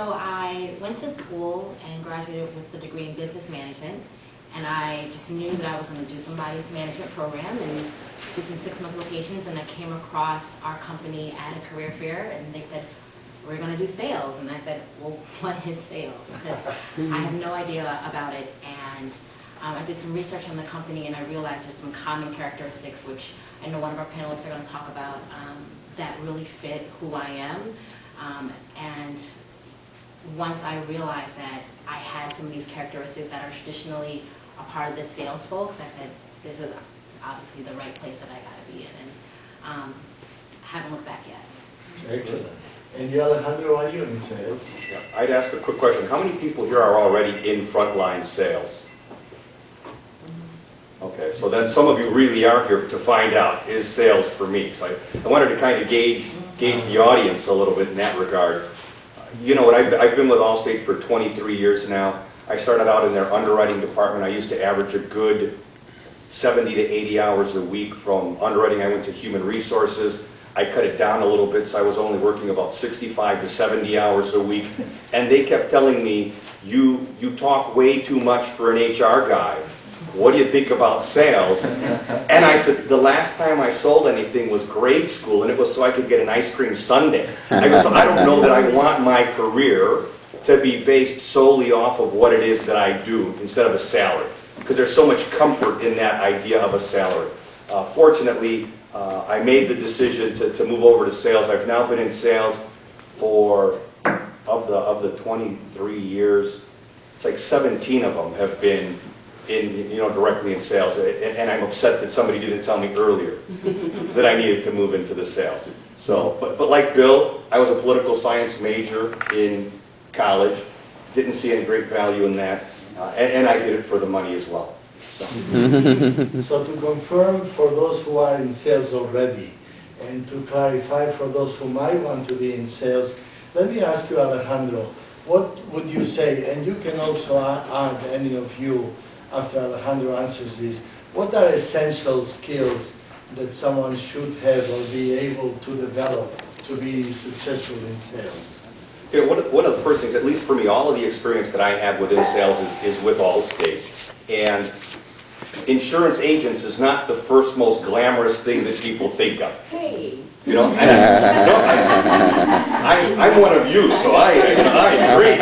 So I went to school and graduated with a degree in business management, and I just knew that I was going to do somebody's management program and do some 6-month rotations, and I came across our company at a career fair, and they said, we're going to do sales. And I said, well, what is sales? Because I have no idea about it. And I did some research on the company, and I realized there's some common characteristics, which I know one of our panelists are going to talk about, that really fit who I am. And once I realized that I had some of these characteristics that are traditionally a part of the sales folks, I said, this is obviously the right place that I got to be in. And haven't looked back yet. Excellent. And you, Alejandro, are you in sales? Yeah, I'd ask a quick question. How many people here are already in frontline sales? Okay, so then some of you really are here to find out, is sales for me? So I wanted to kind of gauge the audience a little bit in that regard. You know what, I've been with Allstate for 23 years now. I started out in their underwriting department. I used to average a good 70 to 80 hours a week. From underwriting, I went to human resources. I cut it down a little bit, so I was only working about 65 to 70 hours a week. And they kept telling me, you talk way too much for an HR guy. What do you think about sales? And I said, the last time I sold anything was grade school, and it was so I could get an ice cream sundae. I go, so I don't know that I want my career to be based solely off of what it is that I do instead of a salary, because there's so much comfort in that idea of a salary. Fortunately, I made the decision to move over to sales. I've now been in sales for, of the 23 years, it's like 17 of them have been in, directly in sales. And I'm upset that somebody didn't tell me earlier that I needed to move into the sales. So, but like Bill, I was a political science major in college. Didn't see any great value in that. And I did it for the money as well. So. So to confirm for those who are in sales already, and to clarify for those who might want to be in sales, let me ask you, Alejandro, what would you say, and you can also add, any of you, after Alejandro answers this, what are essential skills that someone should have or be able to develop to be successful in sales? You know, one of the first things, at least for me, all of the experience that I had within sales is with Allstate. And insurance agents is not the first most glamorous thing that people think of. Hey. You know, I'm one of you, so I agree.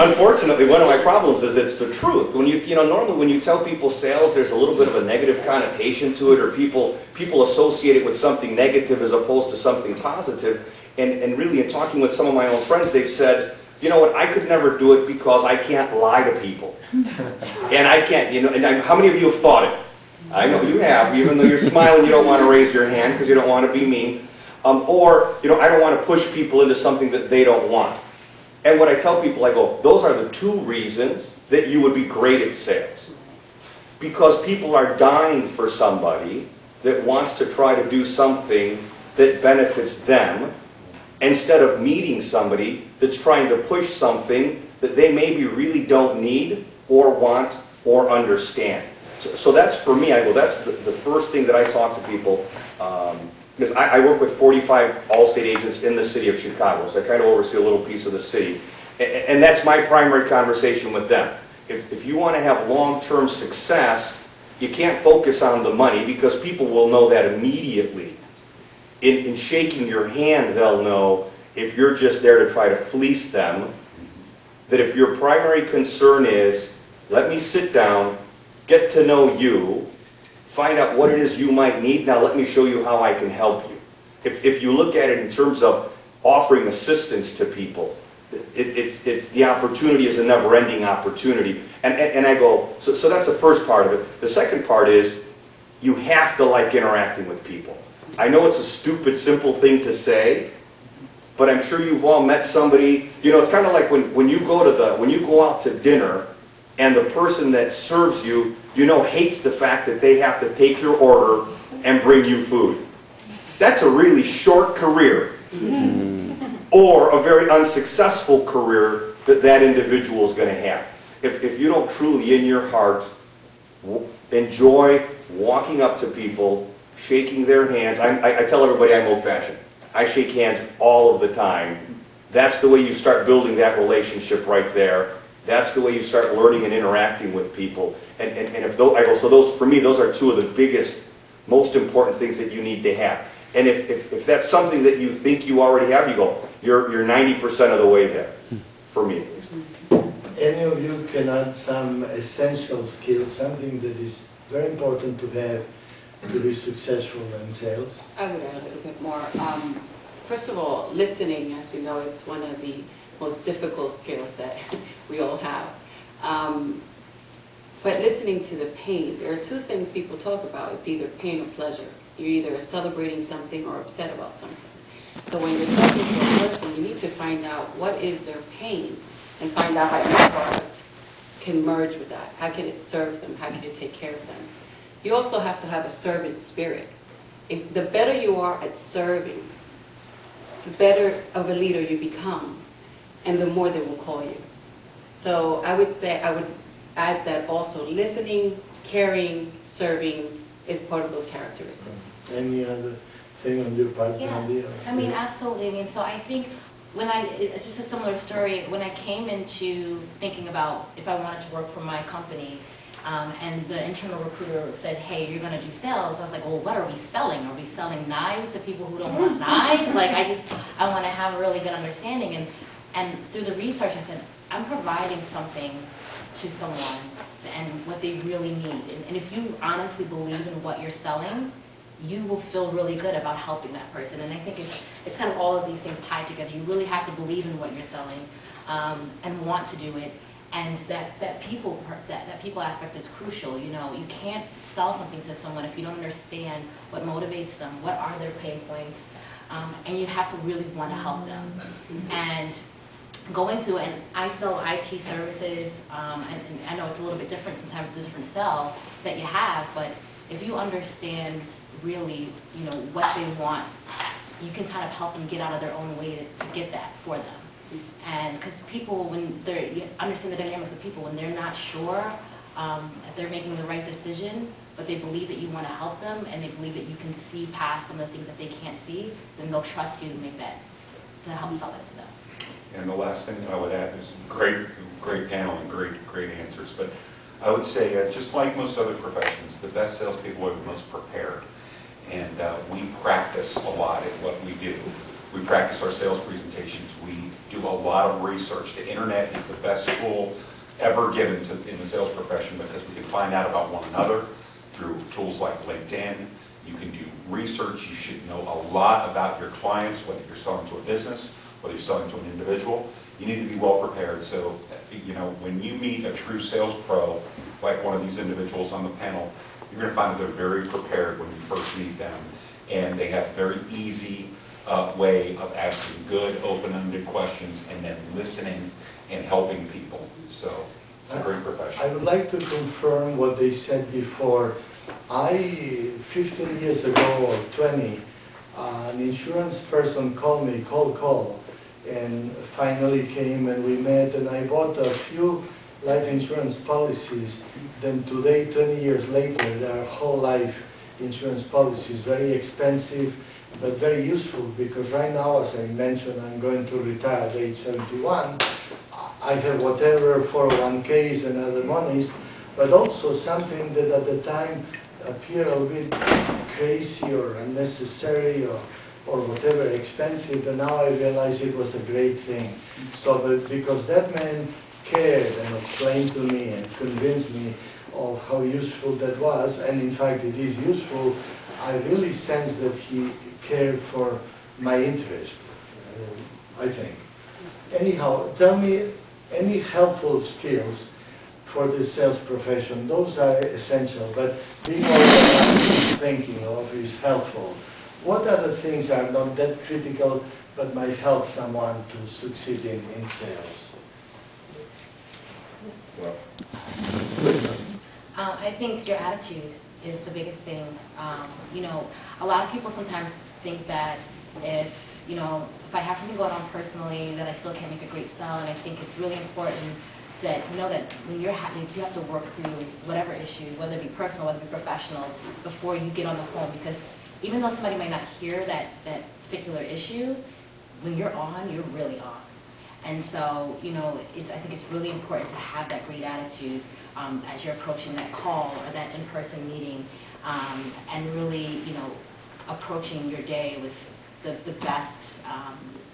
Unfortunately, one of my problems is it's the truth. When normally when you tell people sales, there's a little bit of a negative connotation to it, or people associate it with something negative as opposed to something positive. And really, in talking with some of my own friends, they've said, you know what, I could never do it because I can't lie to people. And I can't, and how many of you have thought it? I know you have, even though you're smiling, you don't want to raise your hand because you don't want to be mean. Or, I don't want to push people into something that they don't want. And what I tell people, I go, those are the 2 reasons that you would be great at sales. Because people are dying for somebody that wants to try to do something that benefits them, instead of meeting somebody that's trying to push something that they maybe really don't need or want or understand. So that's, for me, I go, that's the first thing that I talk to people, because I work with 45 Allstate agents in the city of Chicago, so I kind of oversee a little piece of the city. And that's my primary conversation with them. If you want to have long-term success, you can't focus on the money, because people will know that immediately. In shaking your hand, they'll know if you're just there to try to fleece them, that if your primary concern is, let me sit down, get to know you, find out what it is you might need, now let me show you how I can help you. If you look at it in terms of offering assistance to people, it's the opportunity is a never-ending opportunity. And I go, so that's the first part of it. The second part is, you have to like interacting with people. I know it's a stupid, simple thing to say, but I'm sure you've all met somebody. It's kind of like when you go out to dinner, and the person that serves you, hates the fact that they have to take your order and bring you food. That's a really short career, or a very unsuccessful career that individual is going to have. If you don't truly, in your heart, enjoy walking up to people, shaking their hands. I tell everybody I'm old-fashioned. I shake hands all of the time that's the way you start building that relationship right there. That's the way you start learning and interacting with people. And if those, I go, so those, for me, those are two of the biggest, most important things that you need to have. And if that's something that you think you already have, you go, you're 90% of the way there, for me at least. Any of you can add some essential skills, something that is very important to have to be successful in sales? I would add a little bit more. First of all, listening, as you know, it's one of the most difficult skills that we all have. But listening to the pain, there are two things people talk about. It's either pain or pleasure. You're either celebrating something or upset about something. So when you're talking to a person, you need to find out what is their pain and find out how your product can merge with that. How can it serve them? How can it take care of them? You also have to have a servant spirit. If the better you are at serving, the better of a leader you become, and the more they will call you. So I would say, I would add that also listening, caring, serving is part of those characteristics. Any other thing on your part, Yeah, Nadia? I mean, absolutely. I mean, so I think when it's just a similar story, when I came into thinking about if I wanted to work for my company, and the internal recruiter said, hey, you're going to do sales, I was like, well, what are we selling? Are we selling knives to people who don't want knives? Like, I want to have a really good understanding. And through the research, I said, I'm providing something to someone and what they really need. And if you honestly believe in what you're selling, you will feel really good about helping that person. And I think it's kind of all of these things tied together. You really have to believe in what you're selling and want to do it. And that people aspect is crucial. You know, you can't sell something to someone if you don't understand what motivates them, what are their pain points, and you have to really want to help them. And going through, and I sell IT services, and I know it's a little bit different sometimes, the different sell that you have, but if you understand really, you know, what they want, you can kind of help them get out of their own way to get that for them. And because people, when you understand the dynamics of people, when they're not sure if they're making the right decision, but they believe that you want to help them and they believe that you can see past some of the things that they can't see, then they'll trust you to make that, to help sell that to them. And the last thing I would add is great panel and great answers. But I would say, just like most other professions, the best salespeople are the most prepared. And we practice a lot at what we do. We practice our sales presentations. We do a lot of research. The internet is the best tool ever given in the sales profession because we can find out about one another through tools like LinkedIn. You can do research. You should know a lot about your clients, whether you're selling to a business, whether you're selling to an individual. You need to be well prepared. So, you know, when you meet a true sales pro, like one of these individuals on the panel, you're going to find that they're very prepared when you first meet them, and they have a very easy way of asking good, open-ended questions and then listening and helping people. So it's a great profession. I would like to confirm what they said before. 15 years ago or 20, an insurance person called me, cold, and finally came and we met, and I bought a few life insurance policies. Then today, 20 years later, there are whole life insurance policies, very expensive, but very useful, because right now, as I mentioned, I'm going to retire at age 71. I have whatever 401ks and other monies, but also something that at the time appeared a bit crazy or unnecessary or whatever, expensive, and now I realize it was a great thing. So because that man cared and explained to me and convinced me of how useful that was, and in fact it is useful, I really sense that he cared for my interest, I think. Anyhow, tell me any helpful skills for the sales profession. Those are essential, but being organized, thinking of is helpful. What other things are not that critical but might help someone to succeed in sales? Well, I think your attitude is the biggest thing. You know, a lot of people sometimes think that if I have something going on personally, that I still can't make a great sell, and I think it's really important that you know that when you have to work through whatever issues, whether it be personal, whether it be professional, before you get on the phone, because even though somebody might not hear that particular issue, when you're on, you're really on. And so, you know, I think it's really important to have that great attitude as you're approaching that call or that in-person meeting, and really, you know, approaching your day with the best,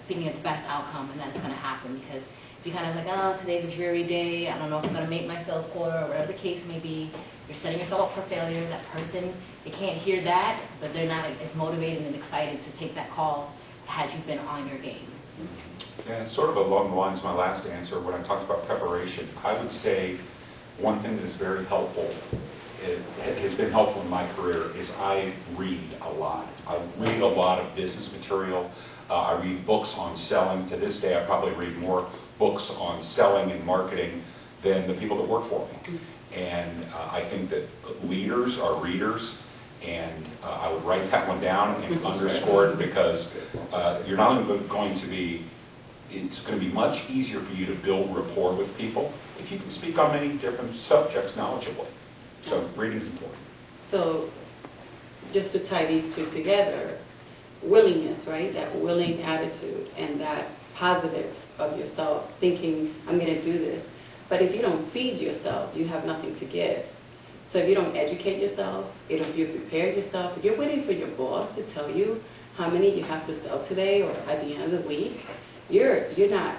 thinking of the best outcome, and that's going to happen. Because if you're kind of like, oh, today's a dreary day, I don't know if I'm going to make my sales quota, or whatever the case may be, you're setting yourself up for failure. That person, they can't hear that, but they're not as motivated and excited to take that call had you been on your game. Yeah, sort of along the lines of my last answer, when I talked about preparation, I would say one thing that is very helpful, it has been helpful in my career, is I read a lot. I read a lot of business material. I read books on selling. To this day, I probably read more books on selling and marketing than the people that work for me. And I think that leaders are readers, and I would write that one down and underscore it, because you're not only going to be, it's going to be much easier for you to build rapport with people if you can speak on many different subjects knowledgeably. So reading is important. So just to tie these two together, willingness, right? That willing attitude and that positive of yourself, thinking, I'm going to do this. But if you don't feed yourself, you have nothing to give. So if you don't educate yourself, if you prepare yourself, if you're waiting for your boss to tell you how many you have to sell today or at the end of the week, you're behind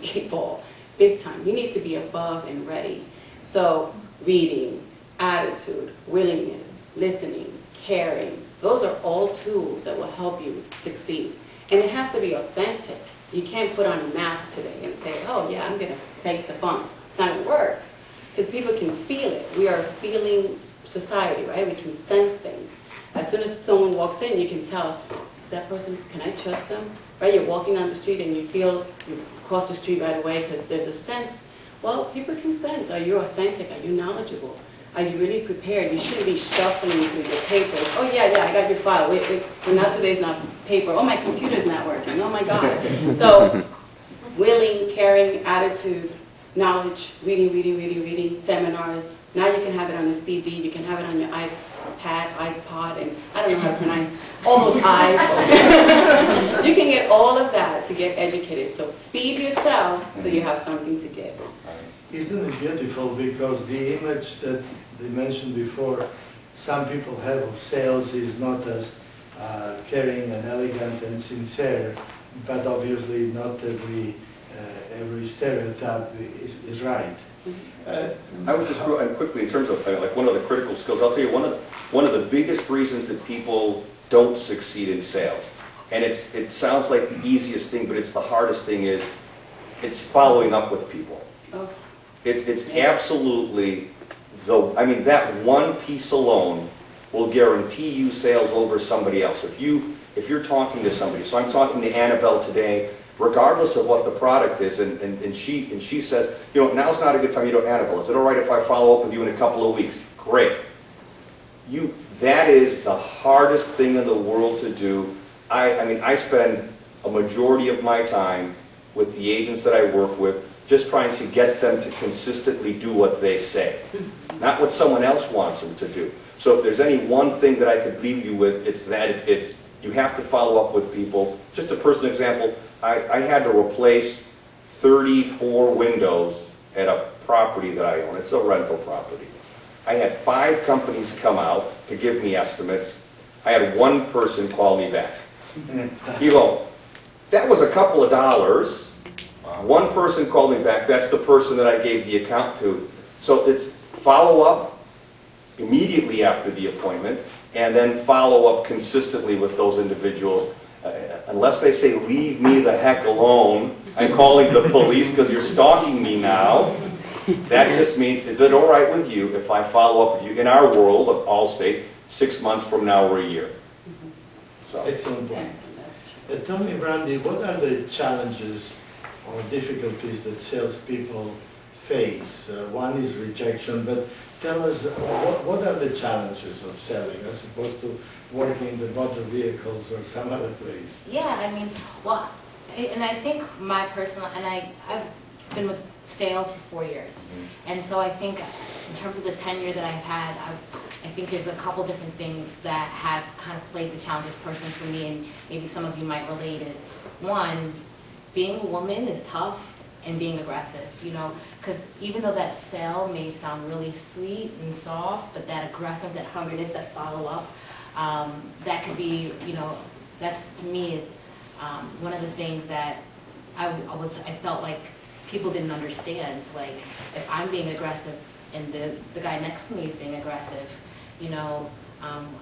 the 8 ball, big time. You need to be above and ready. So reading, attitude, willingness, listening, caring, those are all tools that will help you succeed. And it has to be authentic. You can't put on a mask today and say, oh yeah, I'm going to fake the funk. It's not going to work. Because people can feel it. We are a feeling society, right? We can sense things. As soon as someone walks in, you can tell, is that person, can I trust them? Right? You're walking down the street and you feel, you cross the street right away because there's a sense. Well, people can sense. Are you authentic? Are you knowledgeable? Are you really prepared? You shouldn't be shuffling through your papers. Oh yeah, I got your file. Wait. Well, now today's not paper. Oh, my computer's not working. Oh my God. So, willing, caring, attitude, knowledge, reading, seminars. Now you can have it on a CD, you can have it on your iPad, iPod, and I don't know how to pronounce all those I's. You can get all of that to get educated. So feed yourself so you have something to give. Isn't it beautiful, because the image that they mentioned before, some people have of sales is not as caring and elegant and sincere, but obviously not every stereotype is right. I was just and quickly in terms of like one of the critical skills. I'll tell you one of the biggest reasons that people don't succeed in sales, and it sounds like the easiest thing, but it's the hardest thing, is it's following up with people. Oh. It's absolutely that one piece alone will guarantee you sales over somebody else. If you're talking to somebody, so I'm talking to Annabelle today, regardless of what the product is, and she says, you know, now's not a good time, Annabelle, is it all right if I follow up with you in a couple of weeks? Great. That is the hardest thing in the world to do. I spend a majority of my time with the agents that I work with, just trying to get them to consistently do what they say, not what someone else wants them to do. So if there's any one thing that I could leave you with, it's that you have to follow up with people. Just a personal example, I had to replace 34 windows at a property that I own. It's a rental property. I had 5 companies come out to give me estimates. I had one person call me back. You go, that was a couple of dollars. One person called me back. That's the person that I gave the account to. So it's follow up immediately after the appointment, and then follow up consistently with those individuals. Unless they say, leave me the heck alone, I'm calling the police because you're stalking me now. That just means, is it all right with you if I follow up with you? In our world of Allstate, 6 months from now or a year. So. Excellent point. Tell me, Brandy, what are the challenges or difficulties that salespeople face? One is rejection, but tell us, what are the challenges of selling as opposed to working in the motor vehicles or some other place? Yeah, and I think my personal, and I've been with sales for 4 years. And so I think in terms of the tenure that I've had, I think there's a couple different things that have kind of played the challenge as person for me, and maybe some of you might relate is, one, being a woman is tough and being aggressive, you know, because even though that sale may sound really sweet and soft, but that aggressive, that hungriness, that follow up, that could be, you know, that's to me is one of the things that I felt like people didn't understand. Like, if I'm being aggressive and the guy next to me is being aggressive, you know,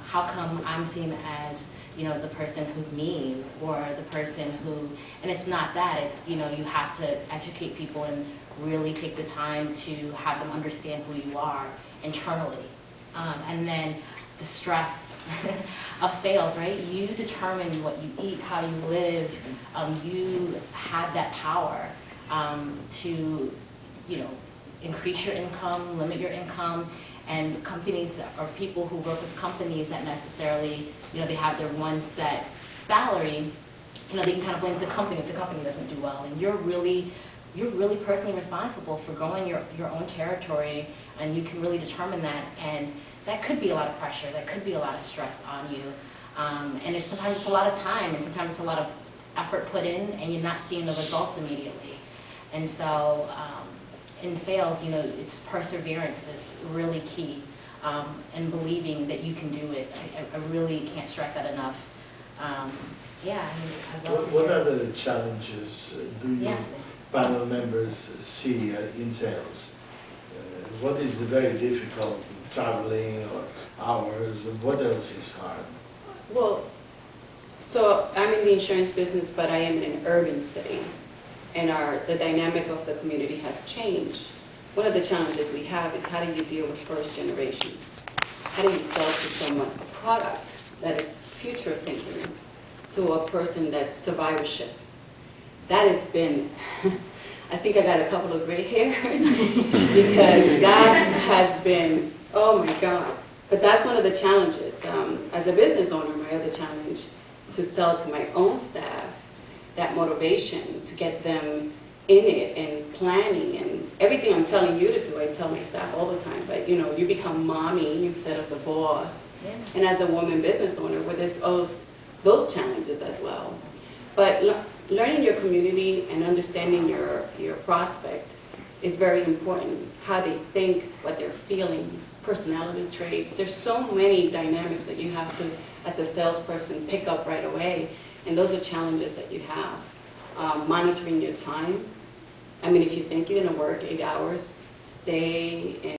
how come I'm seen as, you know, the person who's mean, or the person who, and it's not that, it's, you know, you have to educate people and really take the time to have them understand who you are internally. And then the stress of sales, right? You determine what you eat, how you live. You have that power to, you know, increase your income, limit your income, and companies or people who work with companies that necessarily, you know, they have their one set salary, you know, they can kind of blame the company if the company doesn't do well. And you're really personally responsible for growing your own territory, and you can really determine that. And that could be a lot of pressure, that could be a lot of stress on you. And sometimes it's a lot of time, and sometimes it's a lot of effort put in, and you're not seeing the results immediately. And so, in sales, you know, it's perseverance is really key, and believing that you can do it. I really can't stress that enough. Yeah, I mean, I'd love to What hear. other challenges do you Yes. panel members see in sales? What is very difficult, traveling or hours, and what else is hard? Well, so I'm in the insurance business, but I am in an urban setting, and the dynamic of the community has changed. One of the challenges we have is, how do you deal with first generation? How do you sell to someone a product that is future thinking to a person that's survivorship? That has been, I think I got a couple of gray hairs because that has been, oh my God. But that's one of the challenges. As a business owner, my other challenge, to sell to my own staff, that motivation to get them in it and planning, and everything I'm telling you to do, I tell my staff all the time, but you know, you become mommy instead of the boss. Yeah. And as a woman business owner, where there's those challenges as well. But learning your community and understanding your prospect is very important. How they think, what they're feeling, personality traits. There's so many dynamics that you have to, as a salesperson, pick up right away. And those are challenges that you have. Monitoring your time. I mean, if you think you're going to work 8 hours, stay in